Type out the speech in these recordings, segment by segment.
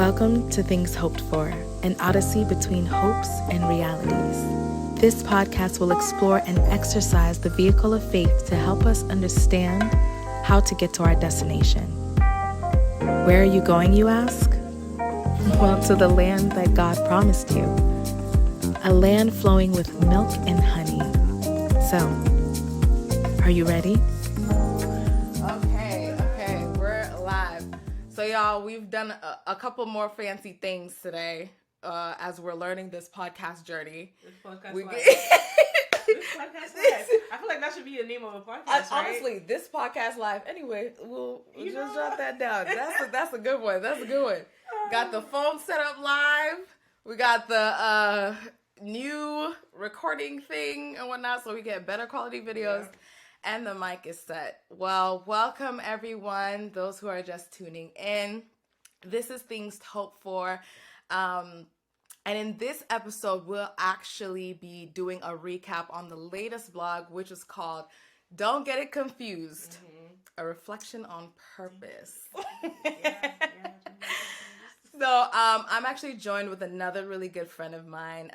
Welcome to Things Hoped For, an odyssey between hopes and realities. This podcast will explore and exercise the vehicle of faith to help us understand how to get to our destination. Where are you going, you ask? Well, to the land that God promised you. A land flowing with milk and honey. So, are you ready? Okay, we're live. So y'all, we've done a couple more fancy things today as we're learning this podcast journey. This podcast live. This podcast live. I feel like that should be the name of a podcast, right? Honestly, this podcast live. Anyway, we'll just jot that down. That's a good one. That's a good one. Got the phone set up live. We got the new recording thing and whatnot, so we get better quality videos. Yeah. And the mic is set. Well, welcome everyone, those who are just tuning in. This is Things to Hope For. And in this episode, we'll actually be doing a recap on the latest blog, which is called Don't Get It Confused, a reflection on purpose. So I'm actually joined with another really good friend of mine.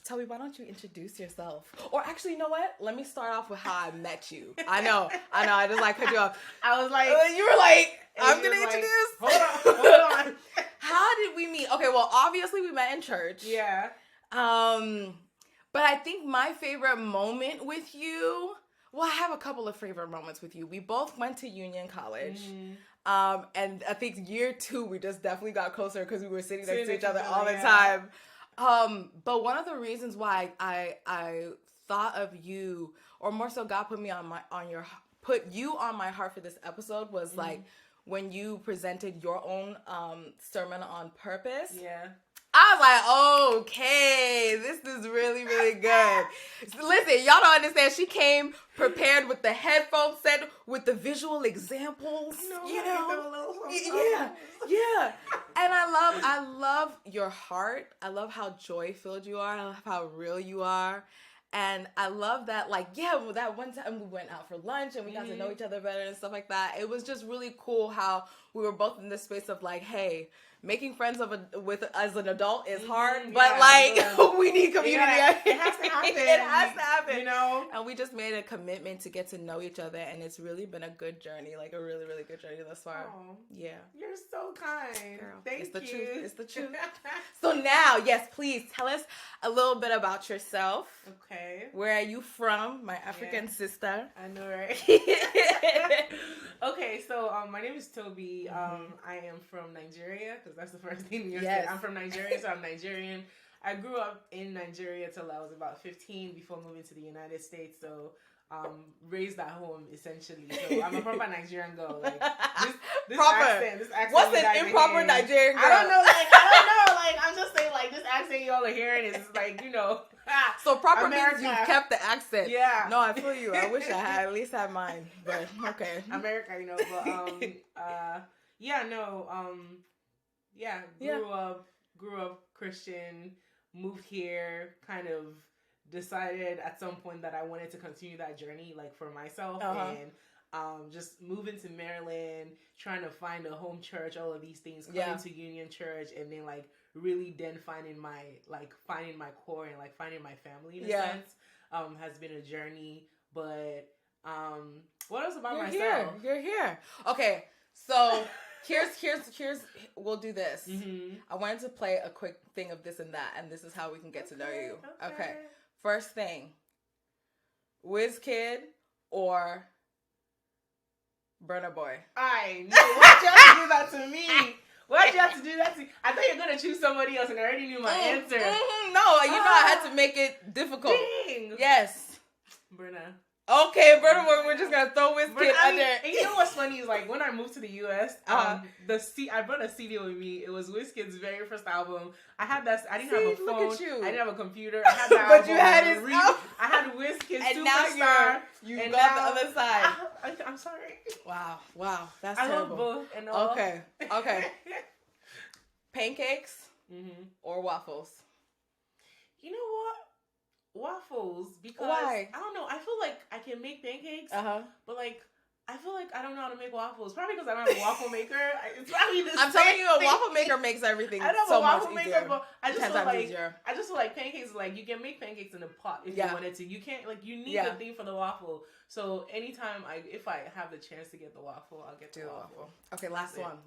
Tobi, why don't you introduce yourself? Or actually, you know what? Let me start off with how I met you. I know. I just cut you off. I was like, you were like, I'm going to introduce. Hold on. How did we meet? Okay, well, obviously we met in church. Yeah. But I think my favorite moment with you, well, I have a couple of favorite moments with you. We both went to Union College. And I think year 2, we just definitely got closer because we were sitting next to each other all the time. But one of the reasons why I thought of you, or more so God put you on my heart for this episode was like when you presented your own sermon on purpose. Yeah. I was like, okay, this is really, really good. Listen, y'all don't understand. She came prepared with the headphone set, with the visual examples. Yeah. And I love your heart. I love how joy-filled you are. I love how real you are. And I love that, that one time we went out for lunch and we got to know each other better and stuff like that. It was just really cool how we were both in this space of like, hey, making friends as an adult is hard, but we need community. Yeah, it has to happen. It has to happen. You know? And we just made a commitment to get to know each other, and it's really been a good journey, like a really, really good journey thus far. Oh, yeah. You're so kind. Girl, Thank you. It's the truth. So now, yes, please tell us a little bit about yourself. Okay. Where are you from, my African sister? I know, right? Okay, so my name is Tobi. I am from Nigeria, because that's the first thing you said. I'm from Nigeria, so I'm Nigerian. I grew up in Nigeria till I was about 15 before moving to the United States. So raised at home, essentially. So I'm a proper Nigerian girl. Like this accent. What's an improper Nigerian girl? I don't know. Like I'm just saying, like this accent y'all are hearing is like, So proper America. means you kept the accent. Yeah. No, I feel you. I wish I had at least had mine, but okay. America, but grew up Christian, moved here, kind of decided at some point that I wanted to continue that journey, like for myself, and just moving to Maryland, trying to find a home church, all of these things, coming to Union Church, and then like really then finding my core and like finding my family in a sense, has been a journey. But what else about myself? You're here. Okay, so here's we'll do this. I wanted to play a quick thing of this and that, and this is how we can get to know you. Okay. First thing, Whiz Kid or Burna Boy? I knew. Why'd you have to do that to me? Why'd you have to do that to me? I thought you were going to choose somebody else and I already knew my answer. No, I had to make it difficult. Dang. Yes. Burna. Okay, Burna Boy, we're just going to throw Whiz Kid under. And you know what's funny is like when I moved to the U.S., I brought a CD with me. It was Whiz Kid's very first album. I had that. I didn't have a phone. Look at you. I didn't have a computer. I had that But you had his album. I had Whiz Kid's and Superstar. Now you got the other side. I'm sorry. Wow. That's I terrible. love both and all. Okay. Pancakes or waffles? You know what? Waffles, because why? I don't know. I feel like I can make pancakes, but like I feel like I don't know how to make waffles. Probably because I don't have a waffle maker. It's probably the I'm same telling you, a thing. waffle maker makes everything I don't have so a waffle much maker, easier. but I just 10 feel times like easier. I just feel like pancakes. Like you can make pancakes in a pot if you wanted to. You can't like you need the thing for the waffle. So anytime if I have the chance to get the waffle, I'll get the waffle. Okay, last one.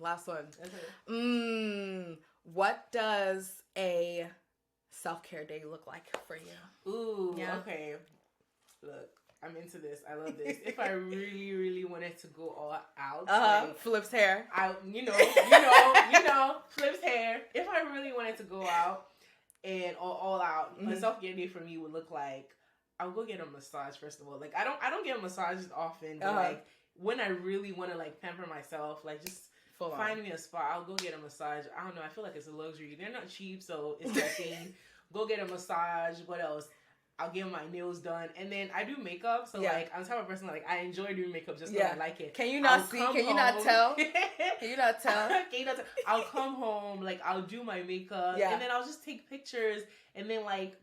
What does a self-care day look like for you? Ooh, okay. Look, I'm into this. I love this. If I really, really wanted to go all out, like, Flips hair. you know, Flips hair. If I really wanted to go out and all out, a self-care day for me would look like I'll go get a massage. First of all, like I don't get massages often, but like when I really want to like pamper myself, like just find me a spot. I'll go get a massage. I don't know. I feel like it's a luxury. They're not cheap, so it's that thing. Go get a massage. What else? I'll get my nails done, and then I do makeup. So like I'm the type of person like I enjoy doing makeup just because I like it. Can you not see? Can you not tell? Can you not tell? I'll come home, like I'll do my makeup, and then I'll just take pictures, and then like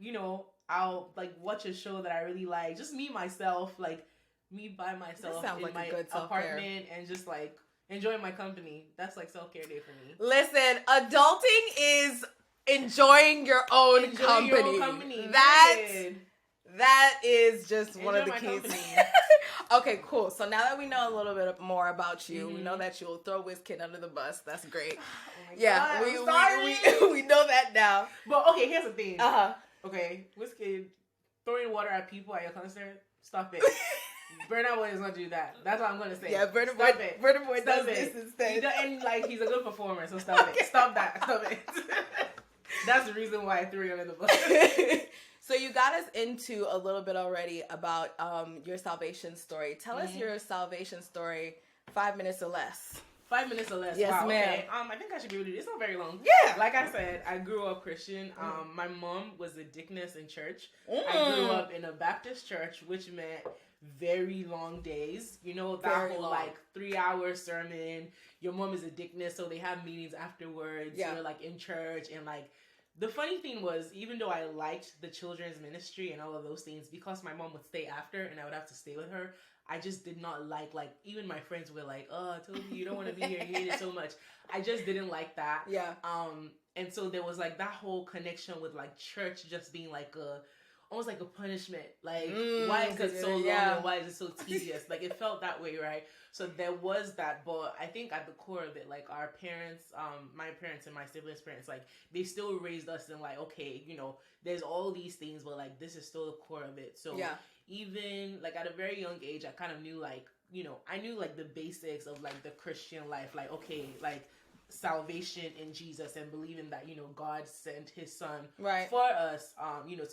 I'll like watch a show that I really like. Just me myself, like me by myself in like my apartment, and just like enjoying my company. That's like self-care day for me. Listen, adulting is enjoying your own company. That is just one of the keys. Okay, cool. So now that we know a little bit more about you, we know that you'll throw WizKid under the bus. That's great. Oh my God, we know that now. But okay, here's the thing. Okay, WizKid throwing water at people at your concert. Stop it. Burna Boy does not do that. That's what I'm gonna say. Yeah, Burna Boy does this instead. And like he's a good performer, so stop it. Stop that. Stop it. That's the reason why I threw him in the bus. So you got us into a little bit already about your salvation story. Tell us your salvation story, 5 minutes or less. 5 minutes or less. Yes, wow, ma'am. Okay. I think I should be able to do this. It's not very long. Yeah. Like I said, I grew up Christian. My mom was a deaconess in church. I grew up in a Baptist church, which meant very long days. You know, that very whole long. Like 3-hour sermon. Your mom is a deaconess, so they have meetings afterwards. Yeah. You're like in church, and like the funny thing was, even though I liked the children's ministry and all of those things, because my mom would stay after and I would have to stay with her, I just did not like, even my friends were like, oh, Tobi, you don't want to be here, you hate it so much. I just didn't like that. Yeah. And so there was like that whole connection with like church just being like almost like a punishment. Like, why is it so long and why is it so tedious? Like, it felt that way, right? So there was that, but I think at the core of it, like our parents, my parents and my siblings' parents, like they still raised us in like, okay, there's all these things, but like this is still the core of it. So even like at a very young age, I kind of knew like, I knew like the basics of like the Christian life, like, okay, like salvation in Jesus and believing that, God sent his son for us,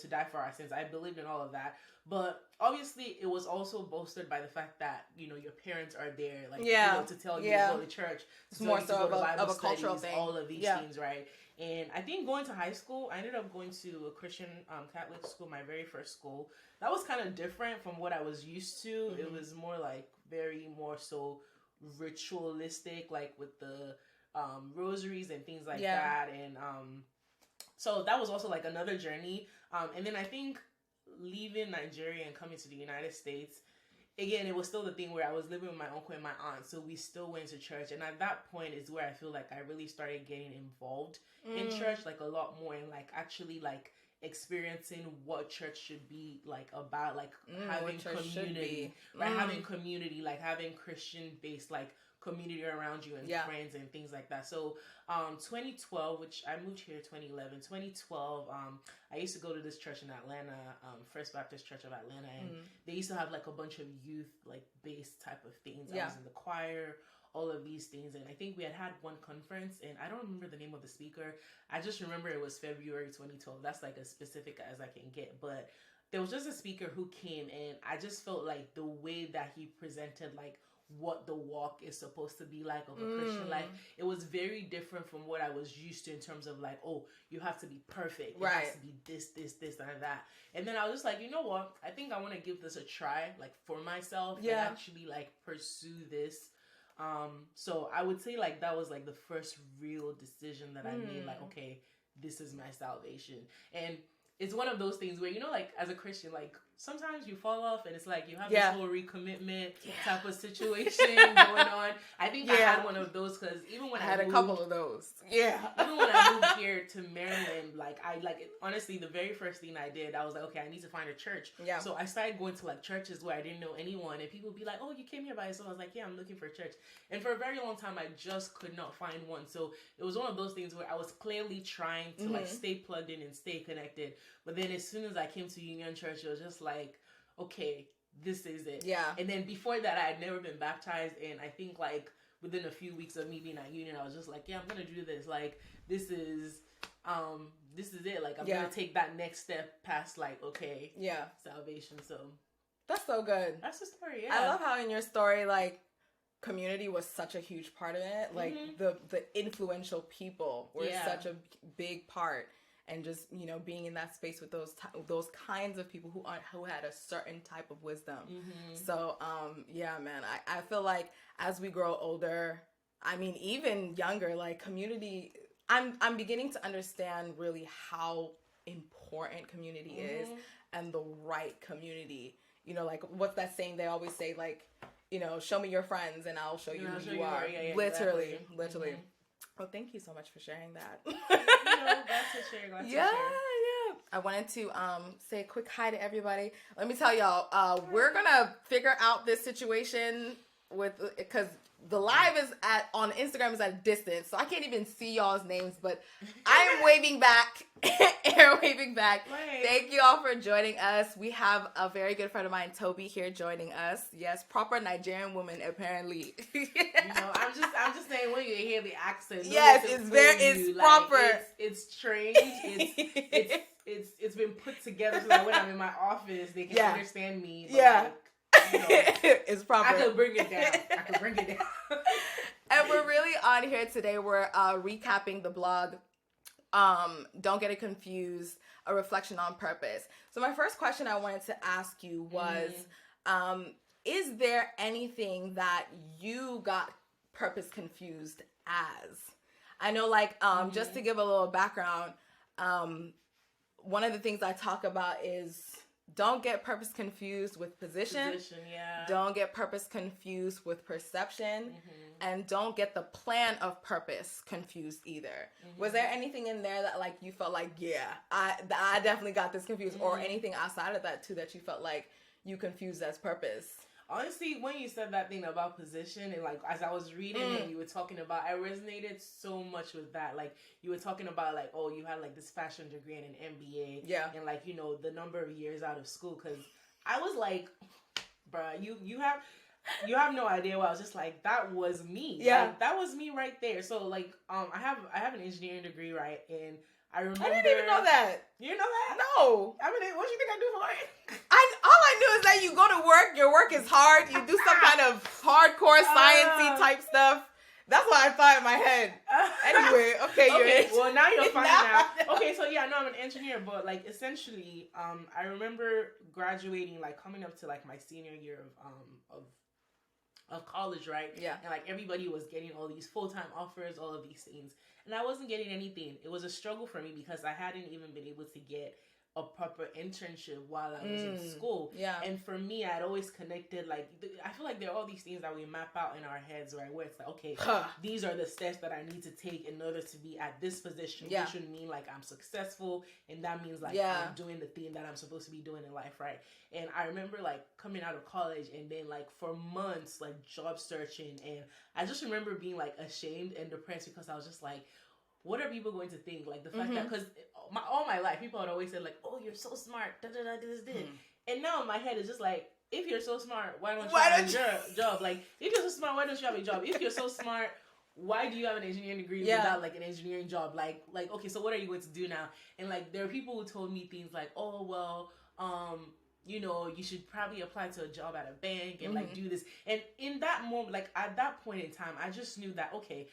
to die for our sins. I believed in all of that. But obviously it was also bolstered by the fact that, your parents are there, like, to tell you to go to church. It's more so of a cultural thing. All of these things, right? And I think going to high school, I ended up going to a Christian Catholic school, my very first school. That was kind of different from what I was used to. It was more like very more so ritualistic, like with the rosaries and things like that. And so that was also like another journey. And then I think leaving Nigeria and coming to the United States, again, it was still the thing where I was living with my uncle and my aunt, so we still went to church. And at that point is where I feel like I really started getting involved in church, like a lot more, and like actually like experiencing what church should be like about, like having community, right? Having community, like having Christian based like community around you and friends and things like that. So 2012, which I moved here 2011, 2012, I used to go to this church in Atlanta, First Baptist Church of Atlanta, and they used to have like a bunch of youth like based type of things. I was in the choir, all of these things, and I think we had one conference, and I don't remember the name of the speaker. I just remember it was February 2012. That's like as specific as I can get, but there was just a speaker who came, and I just felt like the way that he presented like what the walk is supposed to be like of a Christian life, it was very different from what I was used to in terms of like, oh, you have to be perfect, it has to be this and that. And then I was just like, you know what, I think I want to give this a try, like for myself, and actually like pursue this. So I would say like that was like the first real decision that I made, like, okay, this is my salvation. And it's one of those things where, like as a Christian, like sometimes you fall off and it's like you have Yeah. this whole recommitment type of situation going on. I think I had one of those because even when I had moved, a couple of those. Yeah. Even when I moved here to Maryland, like honestly, the very first thing I did, I was like, okay, I need to find a church. Yeah. So I started going to like churches where I didn't know anyone, and people would be like, oh, you came here by yourself. I was like, yeah, I'm looking for a church. And for a very long time, I just could not find one. So it was one of those things where I was clearly trying to like stay plugged in and stay connected. But then as soon as I came to Union Church, it was just like, okay, this is it. Yeah. And then before that, I had never been baptized, and I think like within a few weeks of me being at Union, I was just like, yeah, I'm gonna do this. Like, this is it. Like, I'm gonna take that next step past like, okay, salvation. So that's so good. That's the story. Yeah. I love how in your story, like, community was such a huge part of it. Like the influential people were such a big part. And just, you know, being in that space with those kinds of people who had a certain type of wisdom. So, yeah, man, I feel like as we grow older, I mean, even younger, like community, I'm beginning to understand really how important community is and the right community. You know, like what's that saying they always say, like, you know, show me your friends and I'll show you who you are. Yeah, literally. Well, thank you so much for sharing that. Glad to share. I wanted to say a quick hi to everybody. Let me tell y'all, we're gonna figure out this situation because the live is on Instagram is at a distance, so I can't even see y'all's names, but I am waving back, air waving back. Wait. Thank you all for joining us. We have a very good friend of mine, Tobi, here joining us. Yes, proper Nigerian woman, apparently. You know, I'm just saying when you hear the accent. Yes, it's proper. Like, it's trained. It's been put together so that when I'm in my office, they can understand me. But like, you know, it's proper. I could bring it down. And we're really on here today. We're recapping the blog. Don't Get It Confused, a reflection on purpose. So my first question I wanted to ask you was, is there anything that you got purpose confused as? I know, like, just to give a little background, one of the things I talk about is don't get purpose confused with position. Don't get purpose confused with perception. And don't get the plan of purpose confused either. Was there anything in there that, like, you felt like, I definitely got this confused, or anything outside of that too that you felt like you confused as purpose? Honestly, when you said that thing about position, and like as I was reading it, you were talking about, I resonated so much with that. Like, you were talking about, like, oh, you had like this fashion degree and an MBA, and like, you know, the number of years out of school. Because I was like, bruh, you have no idea. What I was just like, that was me. Like, that was me right there. So like, I have an engineering degree, right? And I remember. I didn't even know that. You didn't know that? No. I mean, what do you think I do for it? All I knew is that you go to work, your work is hard, you do some kind of hardcore sciencey type stuff. That's what I thought in my head. Anyway, okay. Well, now you're fine now. Okay, so yeah, no, I'm an engineer, but like essentially, I remember graduating, like coming up to like my senior year of college, right? Yeah. And like everybody was getting all these full-time offers, all of these things. And I wasn't getting anything. It was a struggle for me because I hadn't even been able to get a proper internship while I was in school. Yeah. And for me, I'd always connected, like, I feel like there are all these things that we map out in our heads, right? Where it's like, okay, these are the steps that I need to take in order to be at this position. Yeah. Which would mean, like, I'm successful. And that means, like, I'm doing the thing that I'm supposed to be doing in life, right? And I remember, like, coming out of college and then, like, for months, like, job searching. And I just remember being, like, ashamed and depressed because I was just like, what are people going to think? Like, the fact that, because all my life, people had always said, like, oh, you're so smart, da-da-da, this. And now in my head, it's just like, if you're so smart, why don't you have a job? Like, if you're so smart, why don't you have a job? If you're so smart, why do you have an engineering degree without, like, an engineering job? Like, okay, so what are you going to do now? And, like, there are people who told me things like, oh, well, you know, you should probably apply to a job at a bank and, like, do this. And in that moment, like, at that point in time, I just knew that, okay,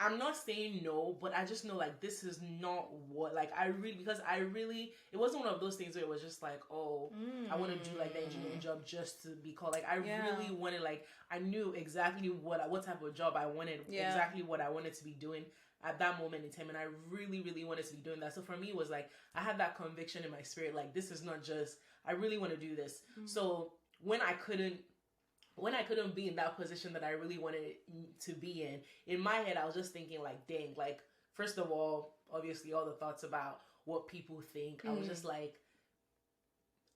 I'm not saying no, but I just know like this is not what like it wasn't one of those things where it was just like, oh, I want to do like the engineering job just to be called. Like I really wanted, like I knew exactly what type of job I wanted, exactly what I wanted to be doing at that moment in time, and I really, really wanted to be doing that. So for me, it was like I had that conviction in my spirit, like this is not just, I really want to do this. So when I couldn't be in that position that I really wanted to be in my head, I was just thinking like, dang, like, first of all, obviously all the thoughts about what people think, I was just like,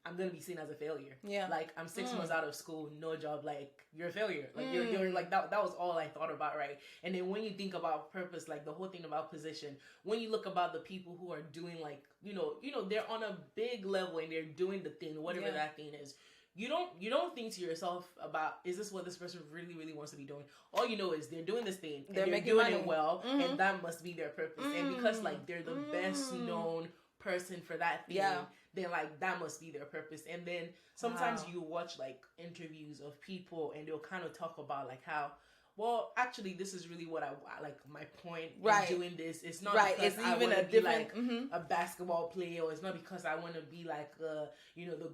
I'm going to be seen as a failure. Yeah. Like, I'm 6 months out of school, no job, like, you're a failure. Like, you're like, that was all I thought about, right? And then when you think about purpose, like, the whole thing about position, when you look about the people who are doing, like, you know, they're on a big level and they're doing the thing, whatever that thing is. You don't think to yourself about, is this what this person really, really wants to be doing? All you know is they're doing this thing, and they're doing it well, and that must be their purpose. And because, like, they're the best known person for that thing, then, like, that must be their purpose. And then sometimes you watch, like, interviews of people, and they'll kind of talk about, like, how, well, actually, this is really what I like. My point in doing this. It's not because it's I want to be like a basketball player, or it's not because I want to be like the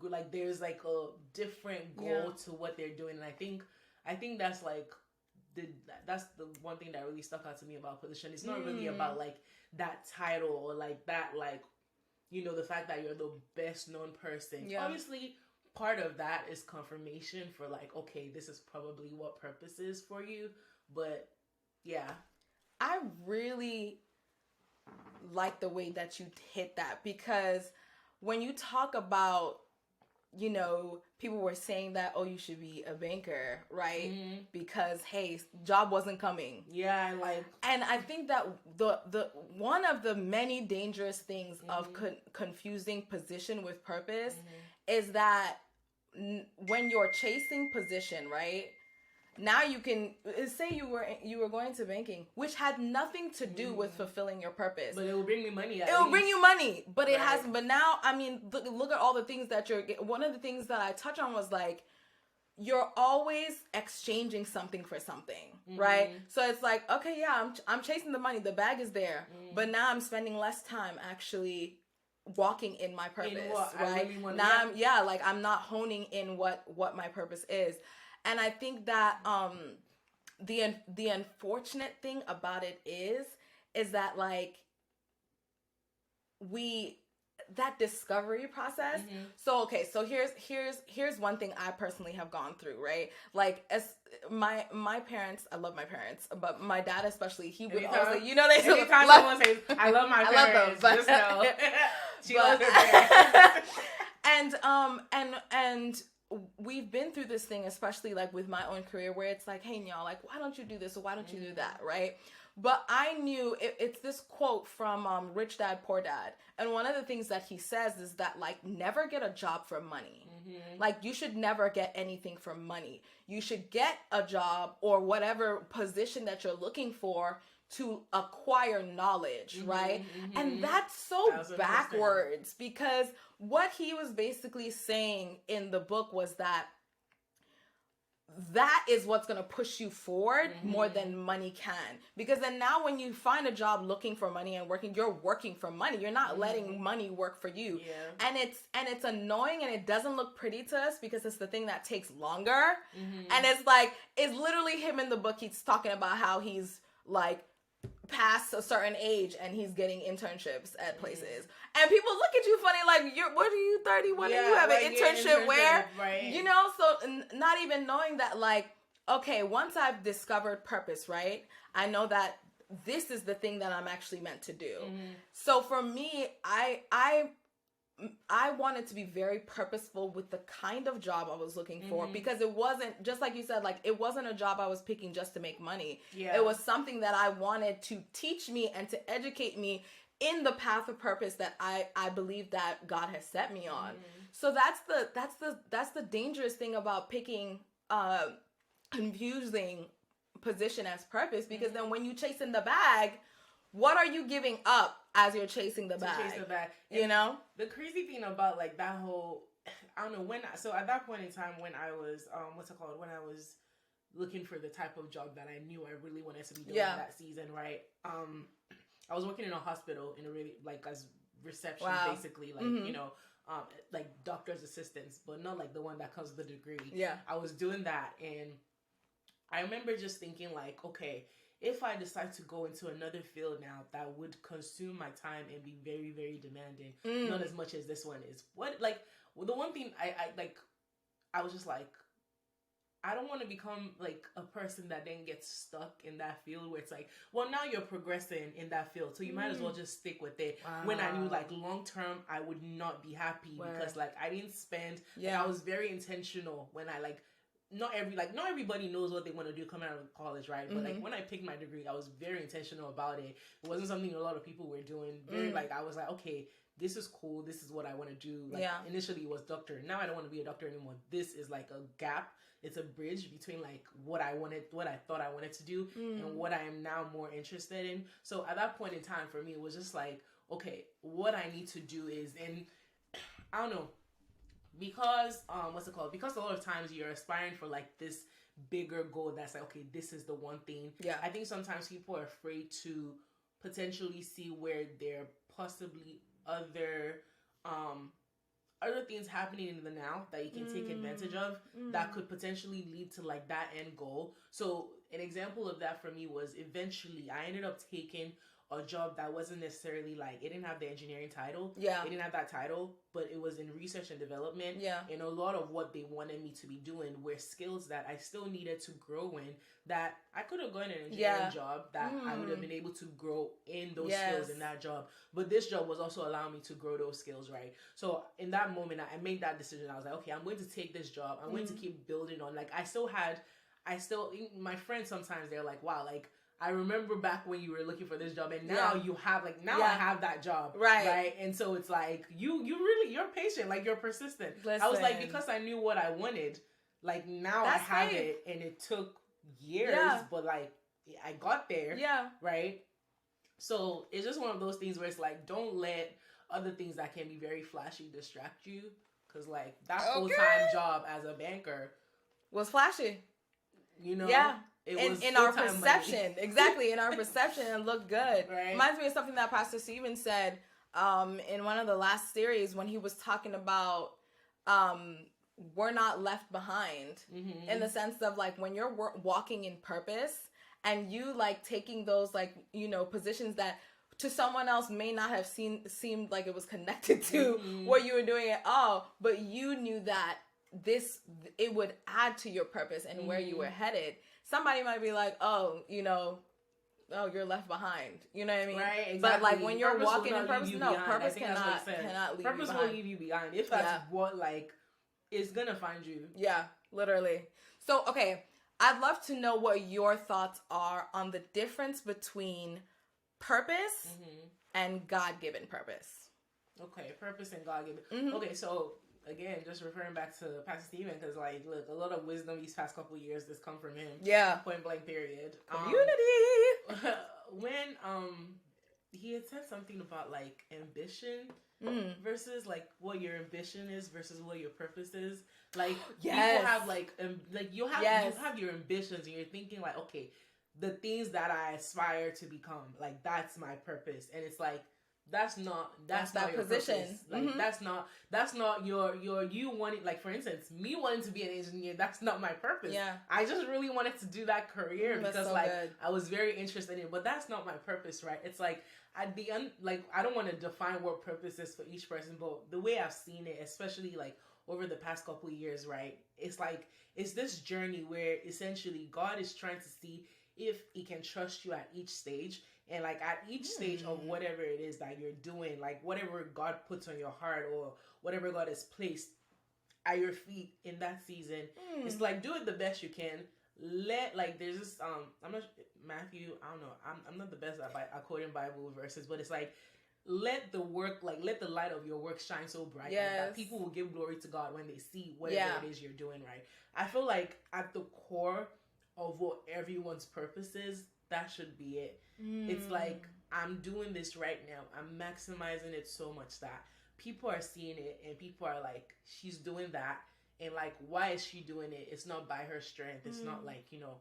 good. Like there's like a different goal to what they're doing, and I think that's like that's the one thing that really stuck out to me about position. It's not really about like that title or like that like the fact that you're the best known person. Yeah. Obviously, part of that is confirmation for like, okay, this is probably what purpose is for you. But yeah. I really like the way that you hit that, because when you talk about, people were saying that, oh, you should be a banker, right? Because, hey, job wasn't coming. Yeah, and I think that the one of the many dangerous things of confusing position with purpose is that when you're chasing position, right? Now you can say you were going to banking, which had nothing to do with fulfilling your purpose. But it will bring me money. It will bring you money, but it has. But now, I mean, look at all the things that you're. One of the things that I touch on was like, you're always exchanging something for something, right? So it's like, okay, yeah, I'm chasing the money. The bag is there, but now I'm spending less time actually walking in my purpose, right? Really now I'm not honing in what my purpose is. And I think that the unfortunate thing about it is that like that discovery process. So okay, so here's one thing I personally have gone through, right? Like as my parents, I love my parents, but my dad especially, he would always say, anytime someone says, I love my parents, I love them, but, just know she loves her parents. And we've been through this thing, especially like with my own career, where it's like, hey, y'all, like, why don't you do this or why don't you do that, right? But I knew it's this quote from Rich Dad Poor Dad, and one of the things that he says is that like never get a job for money. Like you should never get anything for money. You should get a job or whatever position that you're looking for to acquire knowledge, right? And that's so backwards, because what he was basically saying in the book was that is what's going to push you forward more than money can. Because then now when you find a job looking for money and you're working for money. You're not letting money work for you. Yeah. And it's annoying, and it doesn't look pretty to us because it's the thing that takes longer. And it's literally him in the book. He's talking about how he's like past a certain age and he's getting internships at places, and people look at you funny like, what are you, 31 and you have an internship where, right? So not even knowing that, like, okay, once I've discovered purpose, right, I know that this is the thing that I'm actually meant to do. So for me, I wanted to be very purposeful with the kind of job I was looking for, because it wasn't, just like you said, like, it wasn't a job I was picking just to make money. Yeah. It was something that I wanted to teach me and to educate me in the path of purpose that I believe that God has set me on. So that's the dangerous thing about picking confusing position as purpose, because then when you chase in the bag, what are you giving up as you're chasing the bag? Chase the bag. The crazy thing about like that whole, I don't know so at that point in time when I was, when I was looking for the type of job that I knew I really wanted to be doing that season, right? I was working in a hospital in a really, like, as reception, basically, like, you know, like doctor's assistants, but not like the one that comes with the degree. Yeah. I was doing that, and I remember just thinking, like, okay, if I decide to go into another field now that would consume my time and be very, very demanding, not as much as this one is. What, like, the one thing I was just like, I don't want to become like a person that then gets stuck in that field where it's like, well, now you're progressing in that field, so you might as well just stick with it. Wow. When I knew like long term, I would not be happy because like I didn't spend. I was very intentional when I like. Not everybody knows what they want to do coming out of college, right? But like when I picked my degree, I was very intentional about it. It wasn't something a lot of people were doing. Like I was like, okay, this is cool. This is what I want to do. Like initially it was doctor. Now I don't want to be a doctor anymore. This is like a gap. It's a bridge between like what I thought I wanted to do and what I am now more interested in. So at that point in time for me, it was just like, okay, what I need to do is, and I don't know, because because a lot of times you're aspiring for like this bigger goal that's like, okay, this is the one thing. I think sometimes people are afraid to potentially see where there possibly other things happening in the now that you can take advantage of that could potentially lead to like that end goal. So an example of that for me was eventually I ended up taking a job that wasn't necessarily like, it didn't have the engineering title. It didn't have that title, but it was in research and development. And a lot of what they wanted me to be doing were skills that I still needed to grow in, that I could have gone an engineering job that I would have been able to grow in those skills in that job. But this job was also allowing me to grow those skills, right? So in that moment, I made that decision. I was like, okay, I'm going to take this job. I'm going to keep building on. Like, my friends sometimes, they're like, wow, like, I remember back when you were looking for this job, and now you have like, now I have that job, right? And so it's like you're patient, like you're persistent. Listen. I was like, because I knew what I wanted, like now I have it, and it took years, but like I got there, right? So it's just one of those things where it's like, don't let other things that can be very flashy distract you, because like that full-time job as a banker was flashy, you know. In our perception, exactly, in our perception, it looked good. Right. Reminds me of something that Pastor Steven said in one of the last series when he was talking about we're not left behind, in the sense of like when you're walking in purpose and you like taking those like, you know, positions that to someone else may not have seemed like it was connected to what you were doing at all, but you knew that it would add to your purpose and where you were headed. Somebody might be like, oh, you know, oh, you're left behind. You know what I mean? Right, exactly. But like when you're walking in purpose, purpose cannot leave you behind. Purpose will leave you behind if that's what like is gonna find you. Yeah, literally. So, okay, I'd love to know what your thoughts are on the difference between purpose and God-given purpose. Okay, purpose and God-given. Okay, so again, just referring back to Pastor Steven, because like, look, a lot of wisdom these past couple of years has come from him. Yeah. Point blank period. Community. When he had said something about like ambition versus like what your ambition is versus what your purpose is. Like people have like you have your ambitions and you're thinking like, okay, the things that I aspire to become, like that's my purpose, and it's like, that's not your position. Purpose. Like that's not your you wanting, like for instance, me wanting to be an engineer, that's not my purpose. Yeah. I just really wanted to do that career because so like good. I was very interested in it, but that's not my purpose, right? It's like at the end, like I don't want to define what purpose is for each person, but the way I've seen it, especially like over the past couple of years, right? It's like it's this journey where essentially God is trying to see if he can trust you at each stage. And like at each stage of whatever it is that you're doing, like whatever God puts on your heart or whatever God has placed at your feet in that season, it's like, do it the best you can. There's this, I'm not, Matthew, I don't know, I'm not the best at quoting Bible verses, but it's like, let the light of your work shine so bright that people will give glory to God when they see whatever it is you're doing, right? I feel like at the core of what everyone's purpose is, that should be it. It's like, I'm doing this right now. I'm maximizing it so much that people are seeing it and people are like, she's doing that. and like, why is she doing it? It's not by her strength. It's not like, you know.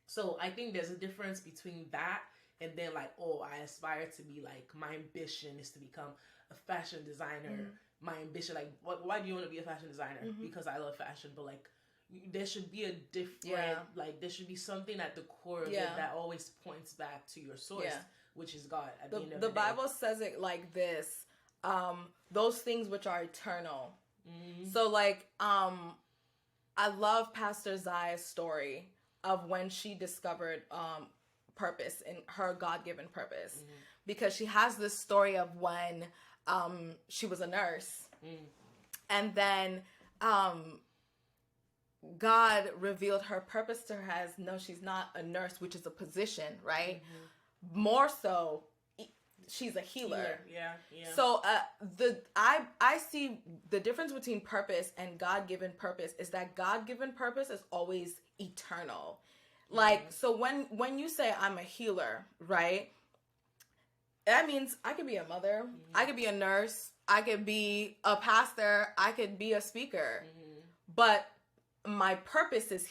So I think there's a difference between that and then like, oh, I aspire to be like, my ambition is to become a fashion designer. My ambition, like, why do you want to be a fashion designer? Because I love fashion. But like, there should be a different, like, there should be something at the core of it that always points back to your source, which is God. At the end of the day. Bible says it like this: those things which are eternal. So like, I love Pastor Zaya's story of when she discovered purpose in her God-given purpose, because she has this story of when she was a nurse, and then God revealed her purpose to her as, no, she's not a nurse, which is a position, right? More so, she's a healer. Yeah. So I see the difference between purpose and God-given purpose is that God-given purpose is always eternal. Like, so when you say I'm a healer, right? That means I could be a mother, I could be a nurse, I could be a pastor, I could be a speaker. But my purpose is